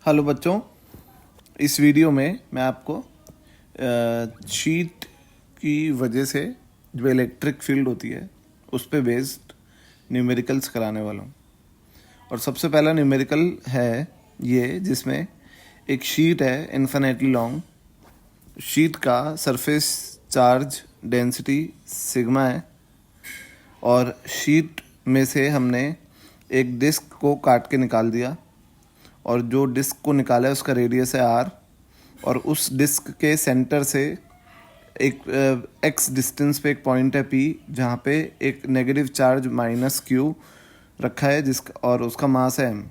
Hello बच्चों, इस video में मैं आपको शीट की वजह से जो इलेक्ट्रिक फील्ड होती है उस पे बेस्ड न्यूमेरिकल्स कराने वाला हूँ। और सबसे पहला न्यूमेरिकल है ये, जिसमें एक शीट है इन्फिनिटली लॉन्ग। शीट का सरफेस चार्ज डेंसिटी सिग्मा है और शीट में से हमने एक डिस्क को काट के निकाल दिया और जो डिस्क को निकाला है उसका रेडियस है आर, और उस डिस्क के सेंटर से एक एक्स डिस्टेंस पे एक पॉइंट है पी, जहाँ पे एक नेगेटिव चार्ज माइनस क्यू रखा है जिसका और उसका मास है एम।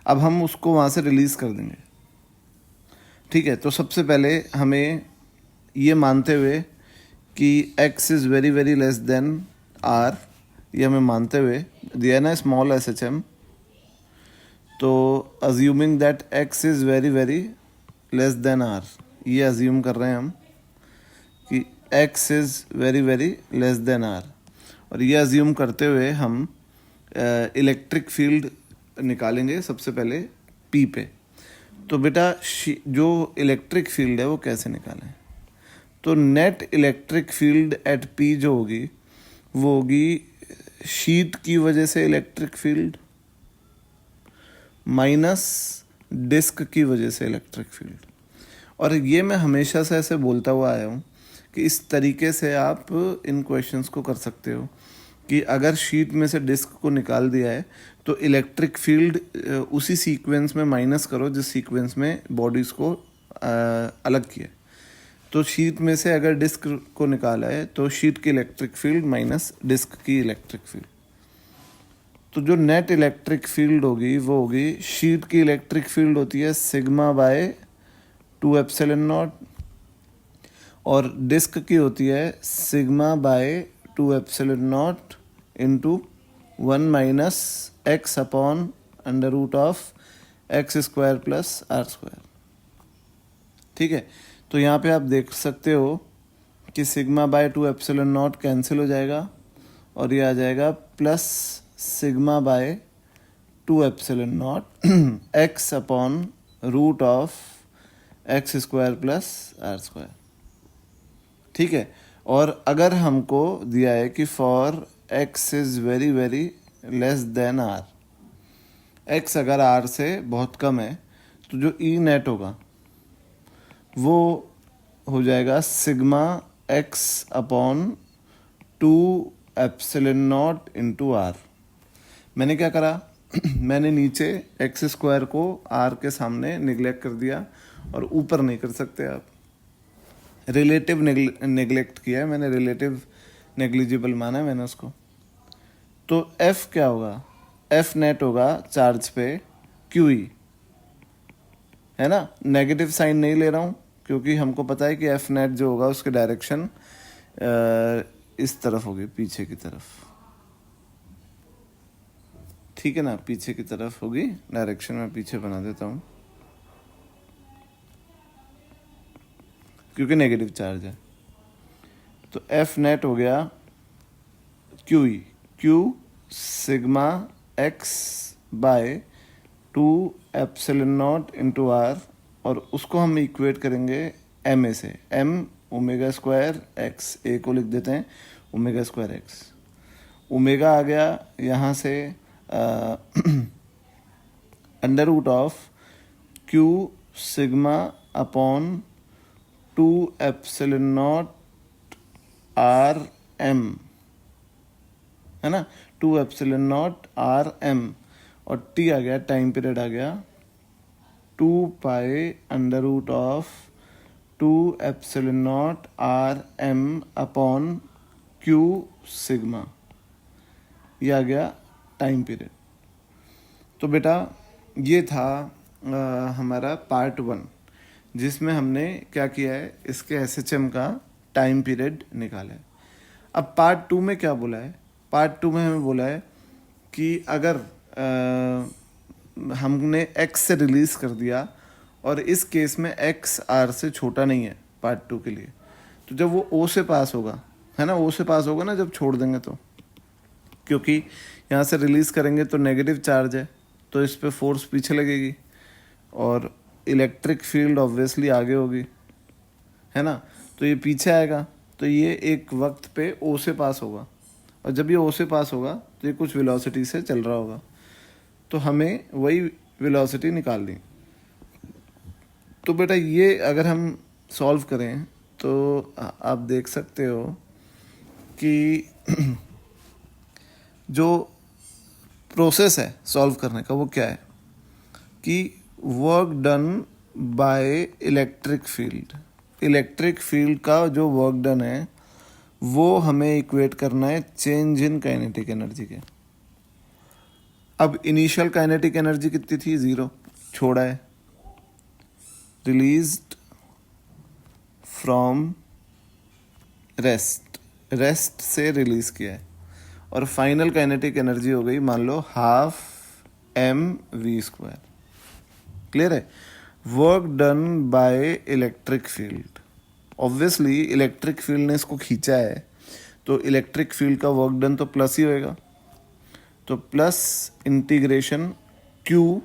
अब हम उसको वहाँ से रिलीज़ कर देंगे। ठीक है, तो सबसे पहले हमें ये मानते हुए कि x is very very less then r, ये हमें मानते हुए दिया ना स्मॉल एस एच एम, तो assuming that x is very very less then r, ये अज्यूम कर रहे हैं हम कि x is very very less then r, और ये अज्यूम करते हुए हम इलेक्ट्रिक फील्ड निकालेंगे सबसे पहले p पे। तो बेटा जो इलेक्ट्रिक फील्ड है वो कैसे निकालें? तो net electric field eight p जो होगी वो होगी शीट की वजह से इलेक्ट्रिक फील्ड माइनस डिस्क की वजह से इलेक्ट्रिक फील्ड। और ये मैं हमेशा से ऐसे बोलता हुआ आया हूँ कि इस तरीके से आप इन क्वेश्चंस को कर सकते हो कि अगर शीट में से डिस्क को निकाल दिया है तो इलेक्ट्रिक फील्ड उसी सीक्वेंस में माइनस करो जिस सीक्वेंस में बॉडीज़ को अलग किया। तो शीट में से अगर डिस्क को निकाला है तो शीट की इलेक्ट्रिक फील्ड माइनस डिस्क की इलेक्ट्रिक फील्ड। तो जो नेट इलेक्ट्रिक फील्ड होगी वो होगी, शीट की इलेक्ट्रिक फील्ड होती है सिग्मा बाय 2 एप्सिलॉन नॉट, और डिस्क की होती है sigma by 2 epsilon naught into 1 minus x upon under root of x square plus r square. ठीक है, तो यहाँ पे आप देख सकते हो कि sigma by 2 epsilon naught cancel हो जाएगा और ये आ जाएगा plus sigma by 2 epsilon naught x upon root of x square plus r square. ठीक है, और अगर हमको दिया है कि for x is very very less than r, x अगर आर से बहुत कम है तो जो ई नेट होगा वो हो जाएगा sigma x upon 2 epsilon naught into r. मैंने क्या करा मैंने नीचे एक्स स्क्वायर को आर के सामने निगलेक्ट कर दिया और ऊपर नहीं कर सकते आप, रिलेटिव नेगलेक्ट किया है मैंने, रिलेटिव नेग्लिजिबल माना है मैंने उसको। तो एफ क्या होगा? एफ नेट होगा चार्ज पे क्यू ई, है ना। नेगेटिव साइन नहीं ले रहा हूँ क्योंकि हमको पता है कि एफ नेट जो होगा उसकी डायरेक्शन इस तरफ होगी, पीछे की तरफ। ठीक है ना, पीछे की तरफ होगी डायरेक्शन, मैं पीछे बना देता हूँ क्योंकि नेगेटिव चार्ज है। तो एफ नेट हो गया q E, q sigma x by 2 epsilon naught into r, और उसको हम इक्वेट करेंगे एम ए से, m omega square x, a को लिख देते हैं ओमेगा स्क्वायर एक्स। ओमेगा आ गया यहाँ से under root of q sigma upon 2 epsilon naught r m, है ना, 2 एप्सिलॉन नॉट आर एम, और टी आ गया, टाइम पीरियड आ गया 2 pi under root of 2 epsilon naught r m upon q sigma, ये आ गया टाइम पीरियड। तो बेटा ये था हमारा पार्ट 1, जिसमें हमने क्या किया है, इसके एसएचएम का टाइम पीरियड निकाला है। अब पार्ट 2 में क्या बोला है? पार्ट 2 में हमें बोला है कि अगर हमने x से रिलीज़ कर दिया और इस केस में x r से छोटा नहीं है पार्ट 2 के लिए, तो जब वो o से पास होगा, है ना, o से पास होगा ना जब छोड़ देंगे, तो क्योंकि यहाँ से रिलीज़ करेंगे तो नेगेटिव चार्ज है तो इस पे फोर्स पीछे लगेगी, और इलेक्ट्रिक फील्ड ऑब्वियसली आगे होगी, है ना, तो ये पीछे आएगा, तो ये एक वक्त पे ओ से पास होगा, और जब ये ओ से पास होगा तो ये कुछ वेलोसिटी से चल रहा होगा, तो हमें वही वेलोसिटी निकालनी। तो बेटा ये अगर हम सॉल्व करें तो आप देख सकते हो कि जो प्रोसेस है सॉल्व करने का वो क्या है कि work done by electric field का जो वर्क डन है वो हमें इक्वेट करना है चेंज इन काइनेटिक एनर्जी के। अब इनिशियल काइनेटिक एनर्जी कितनी थी, 0, छोड़ा है, रिलीज्ड फ्रॉम रेस्ट से रिलीज किया है, और फाइनल काइनेटिक एनर्जी हो गई मान लो 12mv²। क्लियर है? Work done by electric field, obviously electric field ने इसको खींचा है तो इलेक्ट्रिक फील्ड का वर्क डन तो प्लस ही होएगा, तो प्लस इंटीग्रेशन क्यू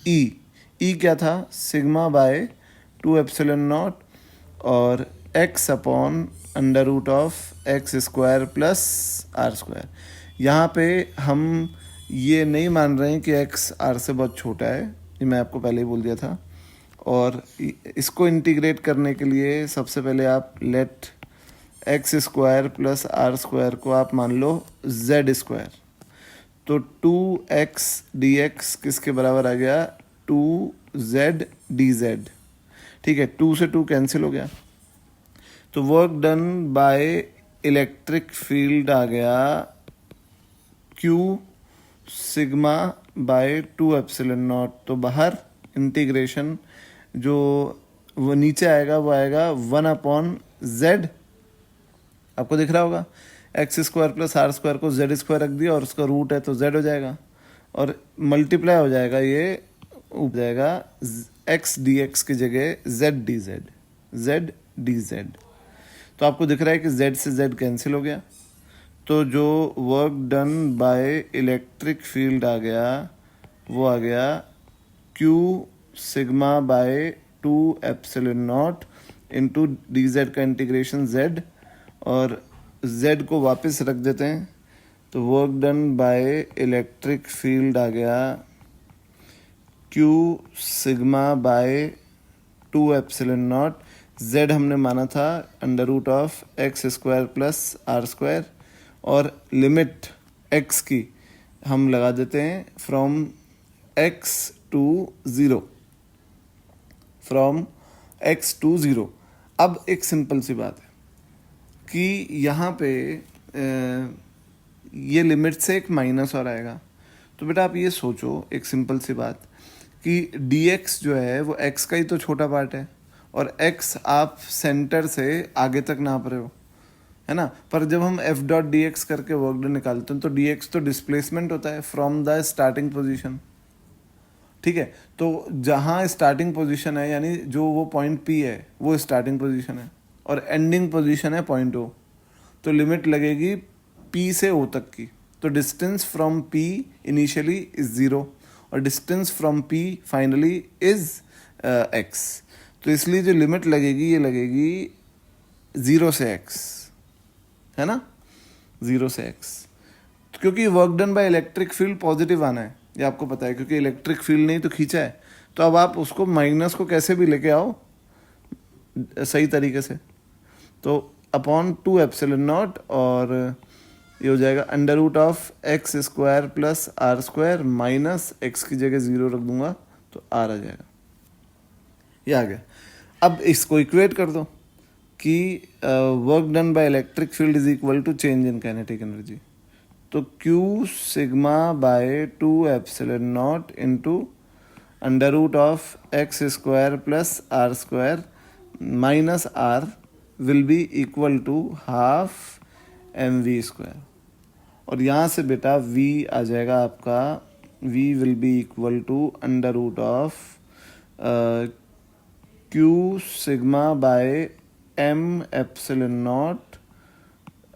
ई क्या था, सिग्मा बाय 2ε0 और x upon under root of x² plus r²। यहाँ पे हम ये नहीं मान रहे हैं कि x r से बहुत छोटा है, ये मैं आपको पहले ही बोल दिया था। और इसको इंटीग्रेट करने के लिए सबसे पहले आप लेट x² प्लस r² को आप मान लो z², तो 2x dx किसके बराबर आ गया, 2z dz। ठीक है, 2 से 2 कैंसिल हो गया, तो work done by electric field आ गया q सिग्मा बाय 2ε0, तो बाहर इंटीग्रेशन जो वो नीचे आएगा वो आएगा 1/z, आपको दिख रहा होगा, x² प्लस r² को z² रख दिया और उसका रूट है तो z हो जाएगा, और मल्टीप्लाई हो जाएगा, ये हो जाएगा x dx की जगह z dz। तो आपको दिख रहा है कि z से z कैंसिल हो गया, तो जो work done by electric field आ गया वो आ गया q sigma by 2ε0 into dz का इंटीग्रेशन z, और z को वापस रख देते हैं, तो work done by electric field आ गया q सिग्मा बाय 2ε0, z हमने माना था under root of x² plus r², और लिमिट x की हम लगा देते हैं from x to 0, from x to 0। अब एक सिंपल सी बात है कि यहाँ पे ये लिमिट से एक माइनस और आएगा, तो बेटा आप ये सोचो एक सिंपल सी बात कि dx जो है वो x का ही तो छोटा पार्ट है, और x आप सेंटर से आगे तक नाप रहे हो, है ना, पर जब हम f डॉट डी एक्स करके वर्क डन निकालते हैं तो dx तो डिस्प्लेसमेंट होता है फ्रॉम द स्टार्टिंग पोजीशन। ठीक है, तो जहाँ स्टार्टिंग पोजीशन है यानी जो वो पॉइंट P है वो स्टार्टिंग पोजीशन है और एंडिंग पोजीशन है पॉइंट O, तो लिमिट लगेगी P से O तक की, तो distance from P initially is 0 और distance from P finally is x, तो इसलिए जो लिमिट लगेगी ये लगेगी 0 से x, है ना, 0 से x, क्योंकि work done by electric field positive आना है, ये आपको पता है, क्योंकि इलेक्ट्रिक फील्ड ने ही तो खींचा है। तो अब आप उसको माइनस को कैसे भी लेके आओ सही तरीके से, तो अपॉन 2ε0 और ये हो जाएगा under root of x² plus r² minus x की जगह 0 रख दूंगा तो r आ जाएगा, ये आ गया। अब इसको इक्वेट कर दो कि work done by electric field is equal to change in kinetic energy, तो q sigma by 2ε0 into under root of x² plus r² minus r will be equal to 12mv², और यहाँ से बेटा v आ जाएगा आपका, v will be equal to under root of q sigma by m0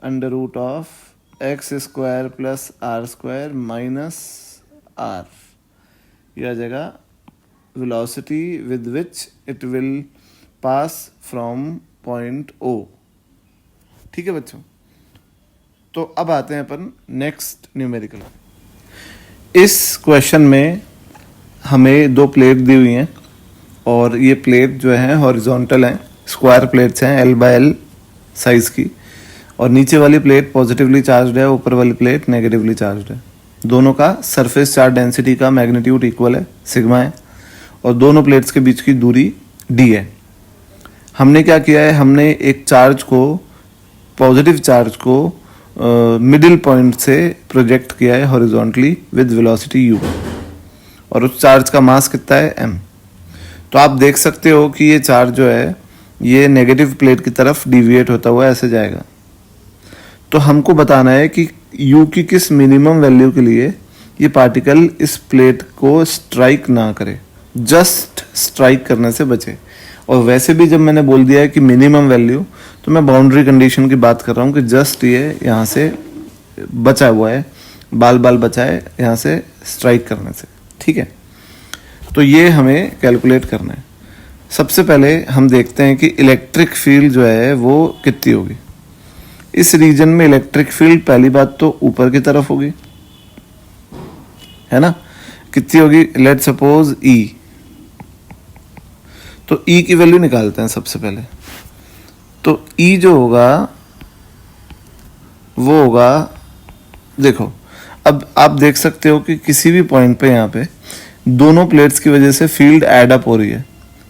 under root of x² plus r² minus r, ये आ जाएगा velocity with which it will pass from point O। ठीक है बच्चों, तो अब आते हैं अपन नेक्स्ट न्यूमेरिकल। इस क्वेश्चन में हमें दो प्लेट दी हुई हैं और ये प्लेट जो है हॉरिजॉन्टल हैं, स्क्वायर प्लेट्स हैं L/L साइज की, और नीचे वाली प्लेट पॉजिटिवली चार्ज्ड है, ऊपर वाली प्लेट नेगेटिवली चार्ज्ड है। दोनों का सरफेस चार्ज डेंसिटी का मैग्नीट्यूड इक्वल है, सिग्मा है, और दोनों प्लेट्स के बीच की दूरी d है। हमने क्या किया है, हमने एक चार्ज को, पॉजिटिव चार्ज को मिडिल पॉइंट से प्रोजेक्ट किया है हॉरिजॉन्टली विद वेलोसिटी u, और उस चार्ज का मास कितना है m। तो आप देख सकते हो कि ये चार्ज जो है ये नेगेटिव प्लेट की तरफ डिविएट होता हुआ ऐसे जाएगा। तो हमको बताना है कि u की किस मिनिमम वैल्यू के लिए ये पार्टिकल इस प्लेट को स्ट्राइक ना करे, जस्ट स्ट्राइक करने से बचे। और वैसे भी जब मैंने बोल दिया है कि मिनिमम वैल्यू, तो मैं बाउंड्री कंडीशन की बात कर रहा हूँ कि जस्ट ये यहाँ से बचा हुआ है, बाल बचा है यहाँ से स्ट्राइक करने से। ठीक है, तो ये हमें कैलकुलेट करना है। सबसे पहले हम देखते हैं कि इलेक्ट्रिक फील्ड जो है वो कितनी होगी। इस रीजन में इलेक्ट्रिक फील्ड पहली बात तो ऊपर की तरफ होगी, है ना। कितनी होगी, लेट सपोज E। तो E की वैल्यू निकालते हैं सबसे पहले। तो E जो होगा वो होगा, देखो अब आप देख सकते हो कि किसी भी पॉइंट पे यहाँ पे दोनों प्लेट्स की वजह से फील्ड एड अप हो रही है,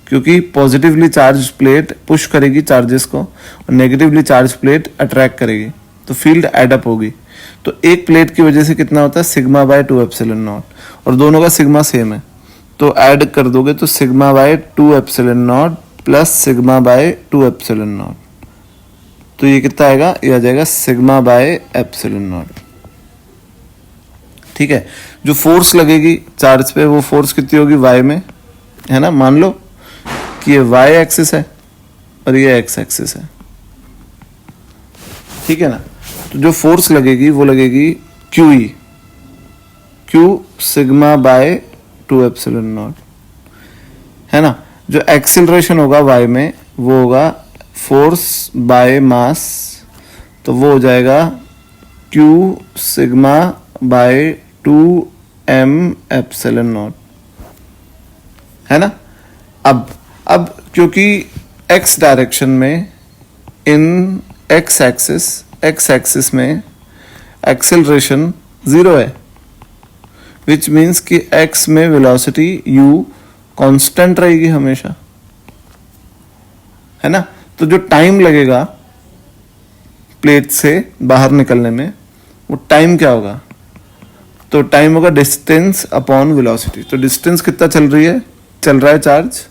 क्योंकि पॉजिटिवली चार्ज प्लेट पुश करेगी चार्जेस को और नेगेटिवली चार्ज प्लेट अट्रैक्ट करेगी, तो फील्ड एड अप होगी। तो एक प्लेट की वजह से कितना होता है, सिग्मा बाय 2 एप्सिलॉन नॉट, और दोनों का सिग्मा सेम है, तो ऐड कर दोगे तो sigma by 2 epsilon not plus sigma by 2 epsilon not, तो ये कितना आएगा, ये आ जाएगा सिग्मा बाय एप्सिलॉन नॉट। ठीक है, जो फोर्स लगेगी चार्ज पे वो फोर्स कितनी होगी, y में, है ना। मान लो कि ये y एक्सिस है और ये x एक्सिस है, ठीक है ना। तो जो फोर्स लगेगी वो लगेगी QE, Q sigma by 2 epsilon not, है ना। जो एक्सिलरेशन होगा y में वो होगा फोर्स बाय मास, तो वो हो जाएगा Q sigma bye 2m epsilon not, है ना। अब क्योंकि x डायरेक्शन में इन x एक्सिस में एक्सेलरेशन 0 है, विच मीन्स कि x में वेलोसिटी u कांस्टेंट रहेगी हमेशा, है ना। तो जो टाइम लगेगा प्लेट से बाहर निकलने में, वो टाइम क्या होगा, तो टाइम होगा डिस्टेंस अपॉन वेलोसिटी। तो डिस्टेंस कितना चल रहा है चार्ज,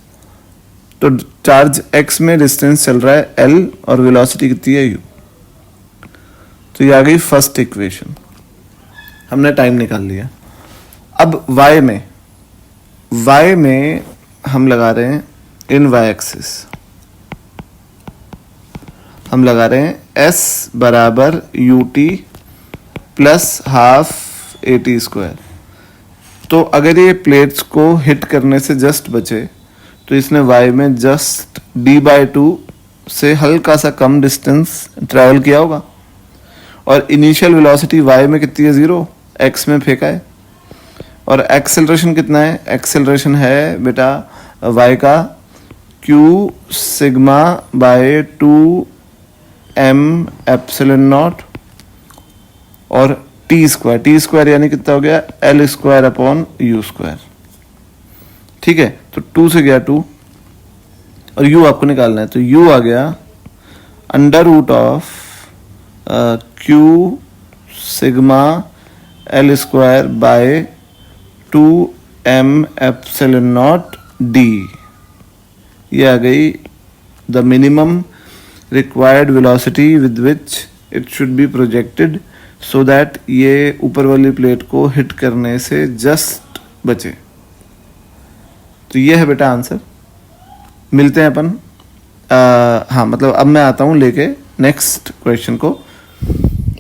तो चार्ज x में डिस्टेंस चल रहा है l और वेलोसिटी कितनी है u। तो ये आ गई फर्स्ट इक्वेशन, हमने टाइम निकाल लिया। अब y में हम लगा रहे हैं इन y एक्सिस, हम लगा रहे हैं s बराबर ut plus half AT square. तो अगर ये प्लेट्स को हिट करने से जस्ट बचे तो इसने y में जस्ट d/2 से हल्का सा कम डिस्टेंस ट्रैवल किया होगा, और इनिशियल वेलोसिटी y में कितनी है, 0, x में फेंका है। और एक्सेलरेशन कितना है, एक्सेलरेशन है बेटा y का q sigma bye 2m epsilon naught और टी स्क्वायर यानी कितना हो गया, l square upon u square. ठीक है, तो 2 से गया 2 और u आपको निकालना है, तो u आ गया under root of q sigma l square by 2m epsilon naught d। ये आ गई the minimum required velocity with which it should be projected so that ये ऊपर वाली प्लेट को हिट करने से जस्ट बचे। तो ये है बेटा आंसर। मिलते हैं अपन हाँ मतलब अब मैं आता हूँ लेके नेक्स्ट क्वेश्चन को।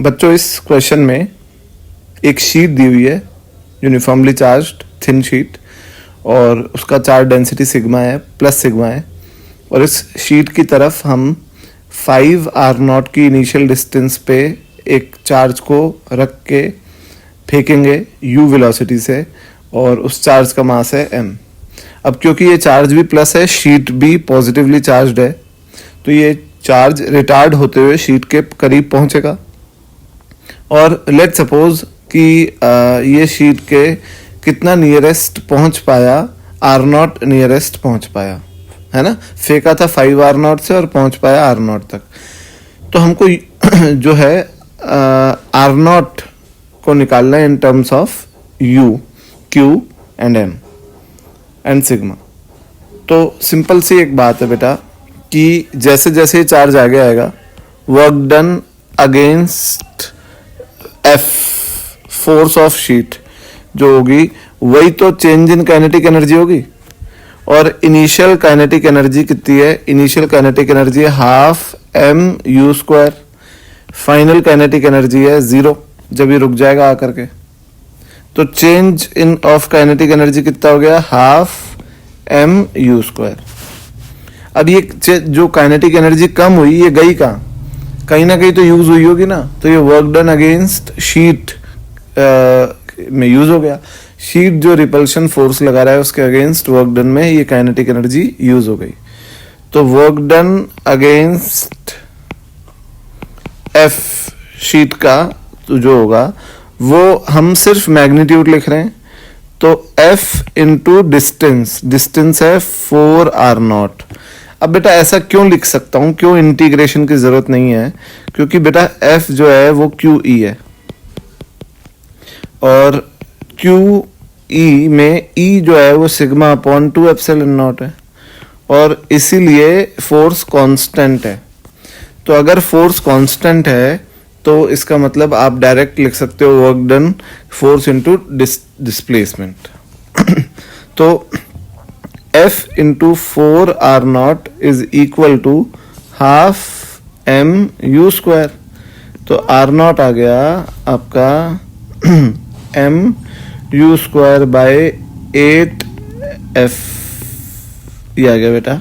बच्चों इस क्वेश्चन में एक शीट दी हुई है यूनिफॉर्मली चार्ज्ड थिन शीट, और उसका चार्ज डेंसिटी सिग्मा है, प्लस सिग्मा है, और इस शीट की तरफ हम 5r0 की इनिशियल डिस्टेंस पे एक चार्ज को रख के फेंकेंगे u वेलोसिटी से, और उस चार्ज का मास है m। अब क्योंकि ये चार्ज भी प्लस है, शीट भी पॉजिटिवली चार्ज्ड है, तो ये चार्ज रिटार्ड होते हुए शीट के करीब पहुंचेगा। और लेट सपोज कि ये शीट के कितना नियरेस्ट पहुंच पाया, r0 नियरेस्ट पहुंच पाया, है ना, फेंका था 5r0 से और पहुंच पाया r0 तक। तो हमको जो है r0 को निकालना है in terms of u, q and m and sigma. तो सिंपल सी एक बात है बेटा कि जैसे जैसे चार्ज आगे आएगा, work done against F, force of sheet जो होगी वही तो चेंज इन काइनेटिक एनर्जी होगी। और इनिशियल काइनेटिक एनर्जी कितनी है? इनिशियल काइनेटिक एनर्जी है half m(u²), final kinetic energy है 0 जब ये रुक जाएगा आकर के। तो change in of kinetic energy कितना हो गया? Half m(u²). अब ये जो काइनेटिक एनर्जी कम हुई, ये गई कहाँ? कहीं ना कहीं तो यूज हुई होगी ना, तो ये वर्क डन अगेंस्ट शीट में यूज हो गया। शीट जो रिपल्शन फोर्स लगा रहा है उसके अगेंस्ट वर्क डन में ये काइनेटिक एनर्जी यूज हो गई। तो work done against F sheet का तो जो होगा वो हम सिर्फ मैग्नीट्यूड लिख रहे हैं, तो F इंटू डिस्टेंस, डिस्टेंस है 4r0। अब बेटा ऐसा क्यों लिख सकता हूं, क्यों इंटीग्रेशन की जरूरत नहीं है? क्योंकि बेटा F जो है वो QE है, और QE में E जो है वो सिग्मा अपॉन 2 एप्सिलॉन नॉट है, और इसीलिए फोर्स कांस्टेंट है। तो अगर फोर्स कांस्टेंट है तो इसका मतलब आप डायरेक्ट लिख सकते हो work done force into displacement. तो F into 4r0 is equal to half m(u²). तो r0 आ गया आपका m(u²) बाय 8f, ये आ गया बेटा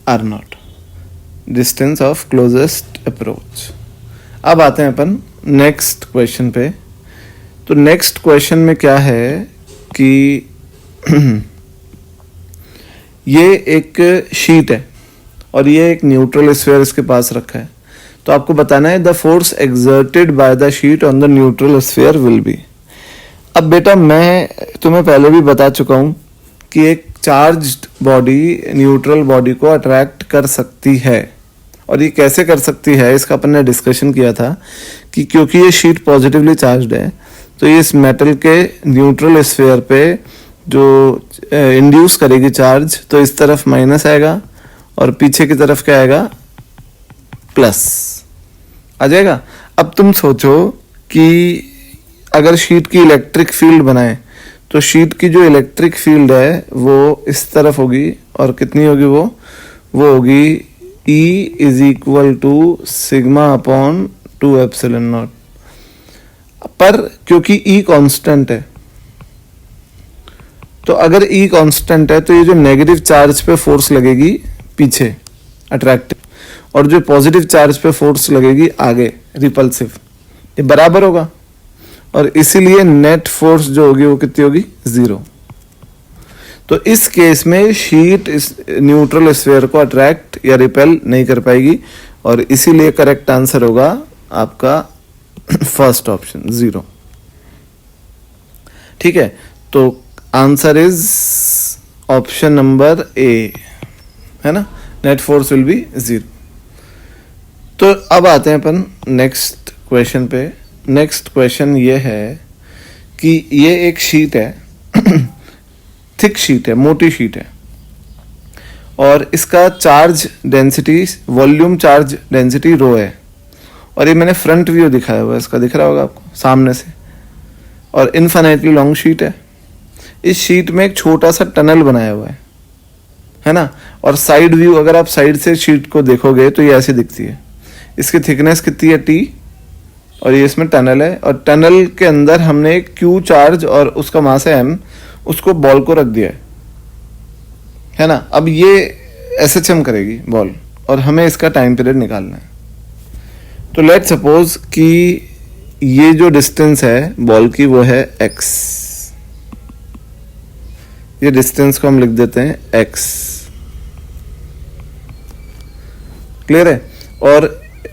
r0, distance of closest approach. अब आते हैं अपन नेक्स्ट क्वेश्चन पे। तो नेक्स्ट क्वेश्चन में क्या है कि ये एक शीट है और ये एक न्यूट्रल स्फीयर इसके पास रखा है। तो आपको बताना है the force exerted by the sheet on the neutral sphere will be. अब बेटा मैं तुम्हें पहले भी बता चुका हूं कि एक चार्ज्ड बॉडी न्यूट्रल बॉडी को अट्रैक्ट कर सकती है, और ये कैसे कर सकती है इसका अपन ने डिस्कशन किया था कि क्योंकि ये शीट पॉजिटिवली चार्ज्ड है तो ये इस मेटल के न्यूट्रल स्फीयर पे जो इंड्यूस करेगी चार्ज, तो इस तरफ माइनस आएगा और पीछे की तरफ क्या आएगा? प्लस आ जाएगा। अब तुम सोचो कि अगर शीट की इलेक्ट्रिक फील्ड बनाए तो शीट की जो इलेक्ट्रिक फील्ड है वो इस तरफ होगी, और कितनी होगी? वो होगी E is equal to sigma upon 2 epsilon naught. पर क्योंकि E कांस्टेंट है, तो अगर E कांस्टेंट है तो ये जो नेगेटिव चार्ज पे फोर्स लगेगी पीछे अट्रैक्टिव, और जो पॉजिटिव चार्ज पे फोर्स लगेगी आगे रिपल्सिव, ये बराबर होगा, और इसीलिए नेट फोर्स जो होगी वो कितनी होगी? 0। तो इस केस में शीट इस न्यूट्रल स्फीयर को अट्रैक्ट या रिपेल नहीं कर पाएगी, और इसीलिए करेक्ट आंसर होगा आपका फर्स्ट ऑप्शन 0। ठीक है, तो answer is option number A, है ना, नेट फोर्स विल बी 0। तो अब आते हैं अपन नेक्स्ट क्वेश्चन पे। नेक्स्ट क्वेश्चन ये है कि ये एक शीट है थिक शीट है, मोटी शीट है, और इसका charge density, volume charge density rho है, और ये मैंने फ्रंट व्यू दिखाया हुआ है, इसका दिख रहा होगा आपको सामने से, और इनफाइनाइटली लॉन्ग शीट है। इस शीट में एक छोटा सा टनल बनाया हुआ है ना, और साइड व्यू अगर आप साइड से शीट को देखोगे तो ये ऐसी दिखती है। इसकी थिकनेस कितनी है? T, और ये इसमें टनल है, और टनल के अंदर हमने एक क्यू चार्ज और उसका मास है m, उसको बॉल को रख दिया है ना। अब ये एसएचएम करेगी बॉल, और हमें इसका टाइम पीरियड निकालना है। तो लेट सपोज कि ये जो डिस्टेंस है बॉल की वो है x, ये डिस्टेंस को हम लिख देते हैं x, क्लियर है। और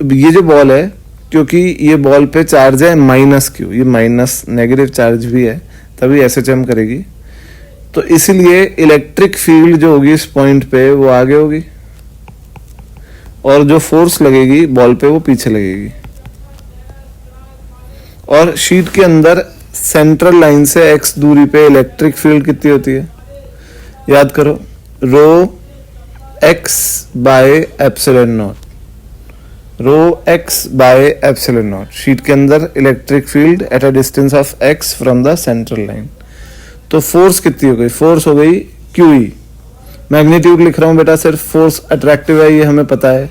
ये जो बॉल है, क्योंकि ये बॉल पे चार्ज है माइनस क्यू, ये माइनस नेगेटिव चार्ज भी है, तभी एसएचएम करेगी। तो इसलिए इलेक्ट्रिक फील्ड जो होगी इस पॉइंट पे वो आगे होगी, और जो फोर्स लगेगी बॉल पे वो पीछे लगेगी। और शीट के अंदर सेंट्रल लाइन से x दूरी पे इलेक्ट्रिक फील्ड कितनी होती है, याद करो, rho x by epsilon naught, rho x by epsilon naught. Sheet के अंदर electric field at a distance of x from the central line. तो फोर्स कितनी हो गई, फोर्स हो गई QE। मैग्नीट्यूड लिख रहा हूं बेटा सिर्फ, फोर्स अट्रैक्टिव है ये हमें पता है।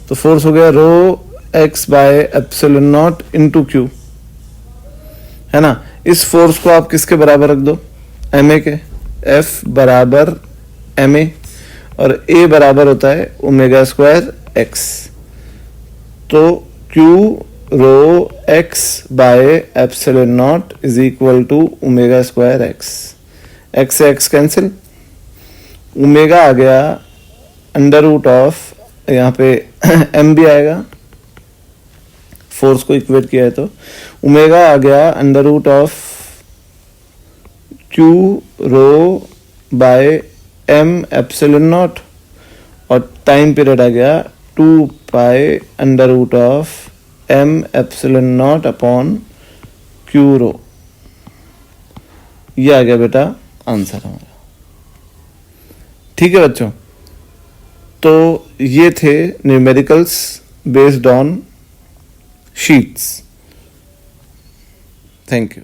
तो फोर्स हो गया रो x by epsilon naught into Q, है ना। इस फोर्स को आप किसके बराबर रख दो, ma के, F बराबर ma, और a बराबर होता है ओमेगा स्क्वायर x। तो Q rho x by epsilon naught is equal to omega square x से x कैंसिल, ओमेगा आ गया अंडर रूट ऑफ, यहाँ पे m भी आएगा, फोर्स को इक्वेट किया है तो ओमेगा आ गया under root of Q rho by m epsilon naught, और टाइम पीरियड आ गया 2 pi under root of m epsilon naught upon Q rho. ये आ गया बेटा आंसर हमारा। ठीक है बच्चों, तो ये थे numericals based on sheets. Thank you.